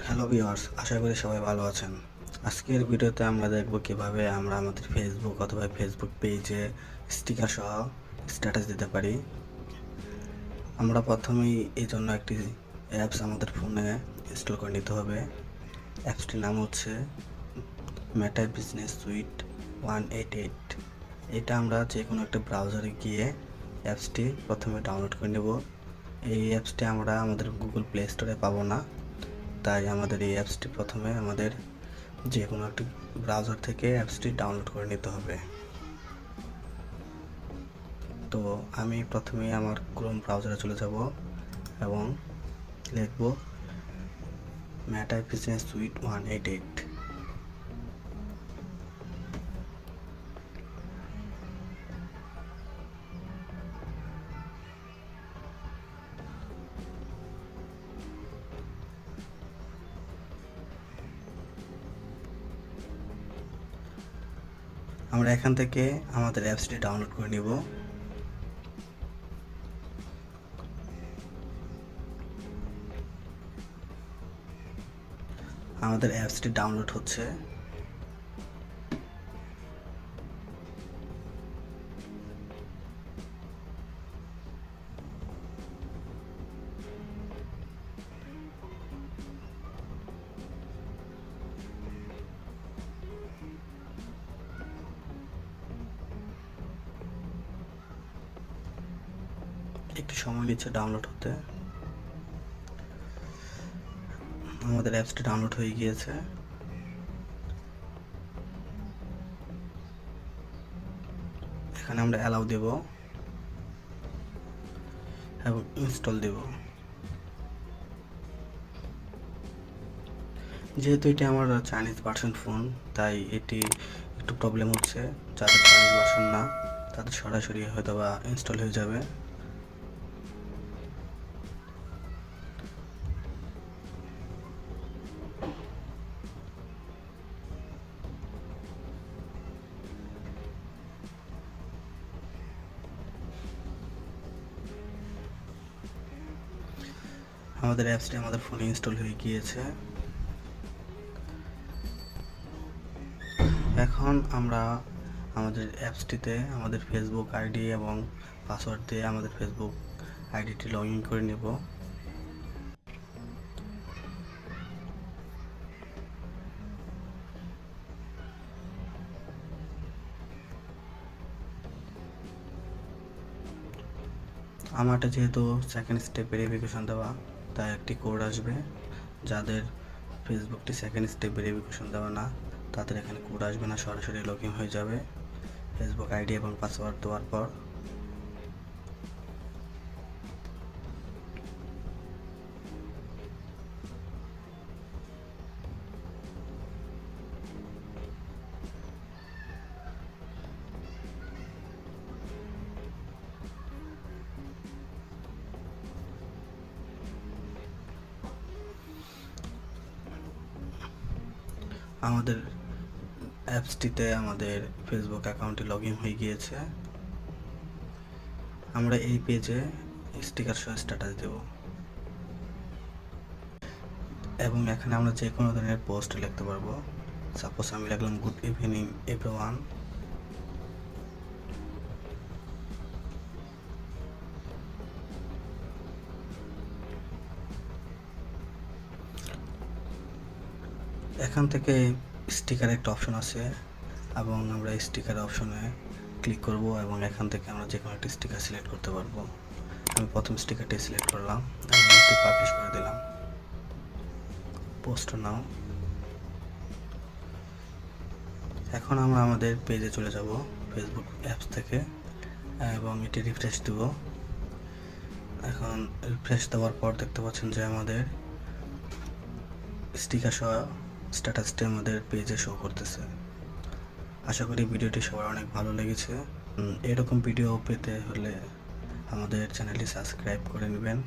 Hello viewers, আশা করি সবাই ভালো আছেন। আজকের ভিডিওতে আমরা দেখব কিভাবে আমরা আমাদের ফেসবুক অথবা ফেসবুক পেজে স্টিকার সহ স্ট্যাটাস দিতে পারি। আমরা প্রথমেই এই জন্য একটি অ্যাপস আমাদের ফোনে ইনস্টল করে নিতে হবে। অ্যাপসটির নাম হচ্ছে মেটা বিজনেস সুইট 188। এটা আমরা যে কোনো একটা ব্রাউজারে গিয়ে অ্যাপসটি প্রথমে ডাউনলোড করে নেব। এই অ্যাপসটি আমরা আমাদের গুগল প্লে স্টোরে পাবো না, তাই আমাদের এই অ্যাপসটি প্রথমে আমাদের যে কোনো একটি ব্রাউজার থেকে অ্যাপসটি ডাউনলোড করে নিতে হবে। তো আমি প্রথমে আমার ক্রোম ব্রাউজারে চলে যাব এবং লিখব মেটা বিজনেস সুইট 188। আমরা এখান থেকে আমাদের অ্যাপসটি ডাউনলোড করে নিব। আমাদের অ্যাপসটি ডাউনলোড হচ্ছে। একটু সময় নিচ্ছে ডাউনলোড হতে। আমাদের অ্যাপসটি ডাউনলোড হয়ে গিয়েছে। এখানে আমরা অ্যালাউ দেব এবং ইনস্টল দেব। যেহেতু এটি আমার চাইনিজ ভার্সন ফোন, তাই এটি একটু প্রবলেম হচ্ছে। যাদের চাইনিজ ভার্সন না, তাদের সরাসরি হয়তো বা ইনস্টল হয়ে যাবে। আমাদের অ্যাপসটি আমাদের ফোনে ইনস্টল হয়ে গিয়েছে। এখন আমরা আমাদের অ্যাপসটিতে আমাদের ফেসবুক আইডি এবং পাসওয়ার্ড দিয়ে আমাদের ফেসবুক আইডিটি লগ ইন করে নেব। আমারটা যেহেতু সেকেন্ড স্টেপ ভেরিফিকেশন দেওয়া, তাই একটি কোড আসবে। যাদের ফেসবুকটি সেকেন্ড স্টেপ ভেরিফিকেশন দেওয়া না, তাদের এখানে কোড আসবে না, সরাসরি লগ ইন হয়ে যাবে ফেসবুক আইডি এবং পাসওয়ার্ড দেওয়ার পর। আমাদের অ্যাপসটিতে আমাদের ফেসবুক অ্যাকাউন্টে লগ ইন হয়ে গিয়েছে। আমরা এই পেজে স্টিকার সহ স্ট্যাটাস দেব এবং এখানে আমরা যে কোনো ধরনের পোস্ট লিখতে পারবো। সাপোজ আমি লিখলাম গুড ইভিনিং এভরিওয়ান। এখান থেকে স্টিকার একটা অপশন আছে এবং আমরা স্টিকার অপশনে ক্লিক করব এবং এখান থেকে আমরা যে কোনো একটা স্টিকার সিলেক্ট করতে পারবো। আমি প্রথম স্টিকারটি সিলেক্ট করলাম এবং এটি পাবলিশ করে দিলাম। পোস্ট নাও। এখন আমরা আমাদের পেজে চলে যাব ফেসবুক অ্যাপস থেকে এবং এটি রিফ্রেশ দেব। এখন রিফ্রেশ দেওয়ার পর দেখতে পাচ্ছেন যে আমাদের স্টিকার সহ স্ট্যাটাসটি আমাদের পেজে শো করতেছে। আশা করি ভিডিওটি সবার অনেক ভালো লেগেছে। এরকম ভিডিও পেতে হলে আমাদের চ্যানেলটি সাবস্ক্রাইব করে নেবেন।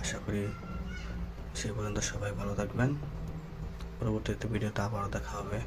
আশা করি সেই পর্যন্ত সবাই ভালো থাকবেন। পরবর্তীতে ভিডিওতে আবারও দেখা হবে।